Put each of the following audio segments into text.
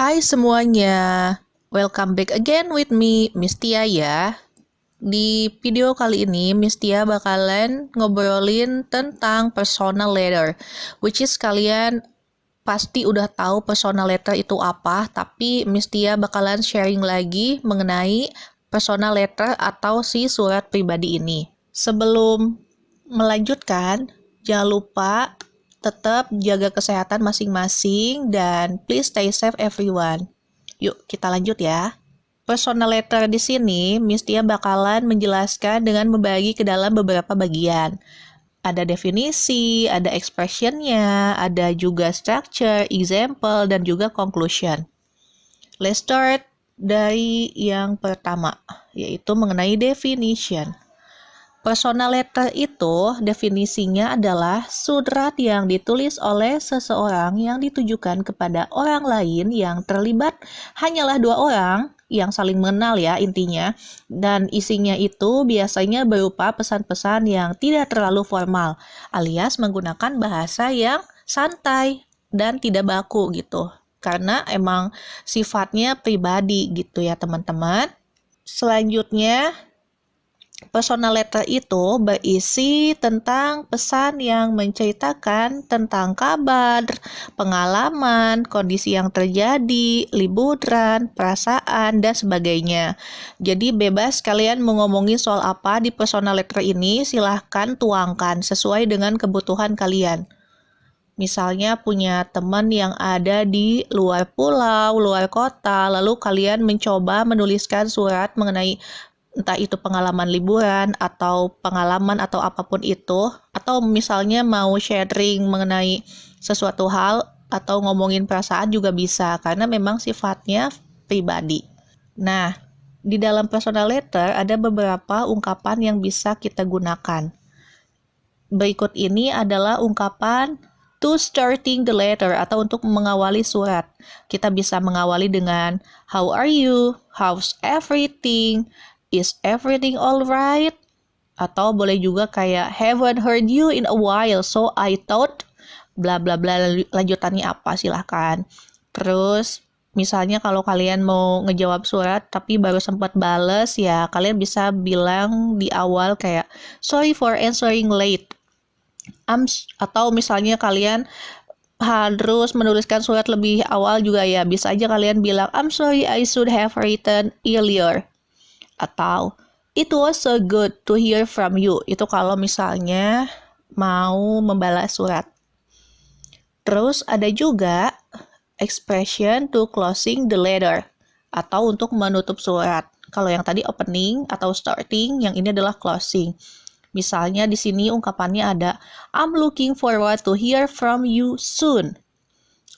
Hai semuanya, welcome back again with me, Miss Tia ya. Di video kali ini, Miss Tia bakalan ngobrolin tentang personal letter, which is kalian pasti udah tahu personal letter itu apa, tapi Miss Tia bakalan sharing lagi mengenai personal letter atau si surat pribadi ini. Sebelum melanjutkan, jangan lupa tetap jaga kesehatan masing-masing dan please stay safe everyone. Yuk, kita lanjut ya. Personal letter di sini, Miss Tia bakalan menjelaskan dengan membagi ke dalam beberapa bagian. Ada definisi, ada expressionnya, ada juga structure, example, dan juga conclusion. Let's start dari yang pertama, yaitu mengenai definition. Personal letter itu definisinya adalah surat yang ditulis oleh seseorang yang ditujukan kepada orang lain yang terlibat hanyalah dua orang yang saling mengenal ya intinya, dan isinya itu biasanya berupa pesan-pesan yang tidak terlalu formal alias menggunakan bahasa yang santai dan tidak baku gitu karena emang sifatnya pribadi gitu ya teman-teman. Selanjutnya, personal letter itu berisi tentang pesan yang menceritakan tentang kabar, pengalaman, kondisi yang terjadi, liburan, perasaan, dan sebagainya. Jadi bebas kalian mau ngomongin soal apa di personal letter ini, silahkan tuangkan sesuai dengan kebutuhan kalian. Misalnya punya teman yang ada di luar pulau, luar kota, lalu kalian mencoba menuliskan surat mengenai entah itu pengalaman liburan atau pengalaman atau apapun itu, atau misalnya mau sharing mengenai sesuatu hal atau ngomongin perasaan juga bisa karena memang sifatnya pribadi. Nah, di dalam personal letter ada beberapa ungkapan yang bisa kita gunakan. Berikut ini adalah ungkapan to starting the letter atau untuk mengawali surat. Kita bisa mengawali dengan how are you? How's everything? Is everything alright? Atau boleh juga kayak haven't heard you in a while, so I thought bla bla bla, lanjutannya apa silahkan. Terus misalnya kalau kalian mau ngejawab surat tapi baru sempat bales ya kalian bisa bilang di awal kayak sorry for answering late. Atau misalnya kalian harus menuliskan surat lebih awal juga ya bisa aja kalian bilang I'm sorry I should have written earlier. Atau it was so good to hear from you. Itu kalau misalnya mau membalas surat. Terus ada juga expression to closing the letter atau untuk menutup surat. Kalau yang tadi opening atau starting, yang ini adalah closing. Misalnya di sini ungkapannya ada I'm looking forward to hear from you soon.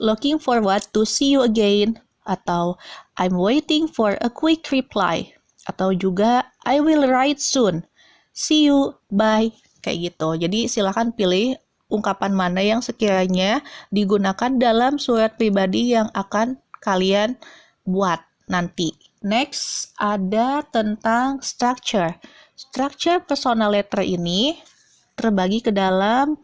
Looking forward to see you again. Atau I'm waiting for a quick reply. Atau juga I will write soon. See you, bye. Kayak gitu. Jadi silakan pilih ungkapan mana yang sekiranya digunakan dalam surat pribadi yang akan kalian buat nanti. Next, ada tentang structure. Structure personal letter ini terbagi ke dalam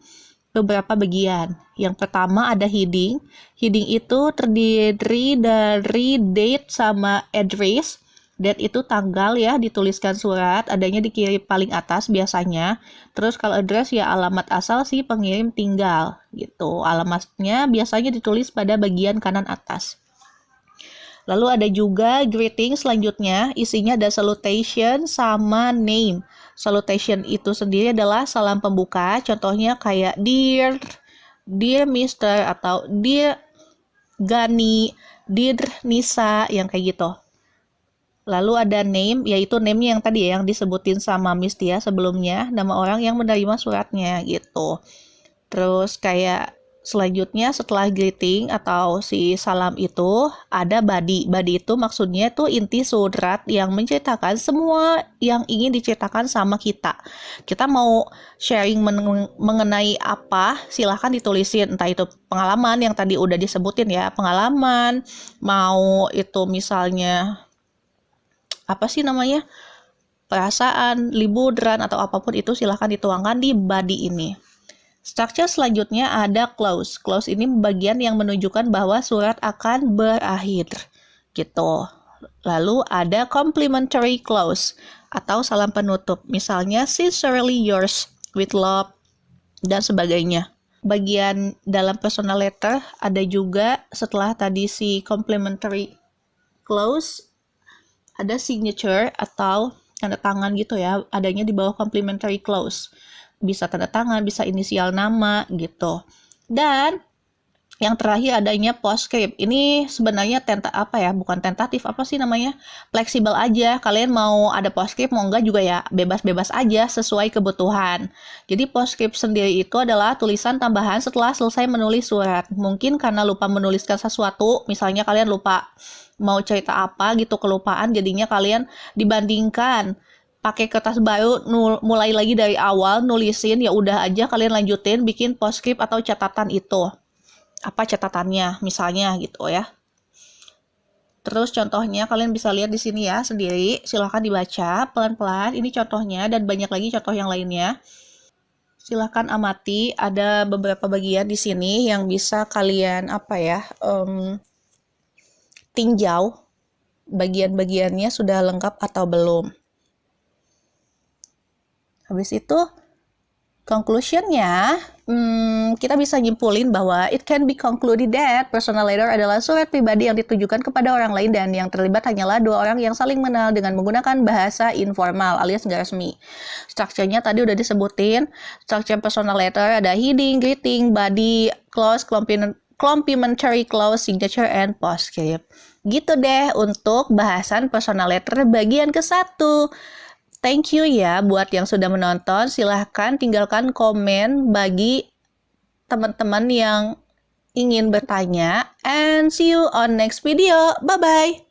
beberapa bagian. Yang pertama ada heading. Heading itu terdiri dari date sama address. Date itu tanggal ya, dituliskan surat, adanya di kiri paling atas biasanya. Terus kalau address ya alamat asal si pengirim tinggal gitu. Alamatnya biasanya ditulis pada bagian kanan atas. Lalu ada juga greeting selanjutnya, isinya ada salutation sama name. Salutation itu sendiri adalah salam pembuka, contohnya kayak Dear Mister atau Dear Gani, Dear Nisa, yang kayak gitu. Lalu ada name, yaitu name yang tadi yang disebutin sama Miss Tia sebelumnya, nama orang yang menerima suratnya gitu. Terus kayak selanjutnya setelah greeting atau si salam itu ada body. Body itu maksudnya itu inti surat yang menceritakan semua yang ingin diceritakan sama kita. Kita mau sharing mengenai apa, silahkan ditulisin. Entah itu pengalaman yang tadi udah disebutin ya, pengalaman, mau itu misalnya apa sih namanya, perasaan, liburan, atau apapun itu silahkan dituangkan di body ini. Structure selanjutnya ada clause. Clause ini bagian yang menunjukkan bahwa surat akan berakhir. Gitu. Lalu ada complimentary clause atau salam penutup. Misalnya, sincerely yours, with love, dan sebagainya. Bagian dalam personal letter ada juga setelah tadi si complimentary clause, ada signature atau tanda tangan gitu ya, adanya di bawah complimentary clause. Bisa tanda tangan, bisa inisial nama gitu. Dan yang terakhir adanya postscript. Ini sebenarnya bukan tentatif, apa sih namanya? Fleksibel aja. Kalian mau ada postscript, mau enggak juga ya bebas-bebas aja sesuai kebutuhan. Jadi postscript sendiri itu adalah tulisan tambahan setelah selesai menulis surat. Mungkin karena lupa menuliskan sesuatu, misalnya kalian lupa mau cerita apa gitu, kelupaan, jadinya kalian dibandingkan pakai kertas baru, mulai lagi dari awal nulisin, ya udah aja kalian lanjutin bikin postscript atau catatan itu. Apa catatannya misalnya gitu ya. Terus contohnya kalian bisa lihat di sini ya sendiri, silahkan dibaca pelan-pelan. Ini contohnya dan banyak lagi contoh yang lainnya. Silahkan amati, ada beberapa bagian di sini yang bisa kalian tinjau bagian-bagiannya sudah lengkap atau belum. Habis itu conclusion-nya, kita bisa nyimpulin bahwa it can be concluded that personal letter adalah surat pribadi yang ditujukan kepada orang lain dan yang terlibat hanyalah dua orang yang saling mengenal dengan menggunakan bahasa informal alias nggak resmi. Structure-nya tadi udah disebutin. Structure personal letter ada heading, greeting, body, clause, complimentary clause, signature, and postscript. Gitu deh untuk bahasan personal letter bagian ke-1. Thank you ya buat yang sudah menonton. Silahkan tinggalkan komen bagi teman-teman yang ingin bertanya. And see you on next video. Bye-bye.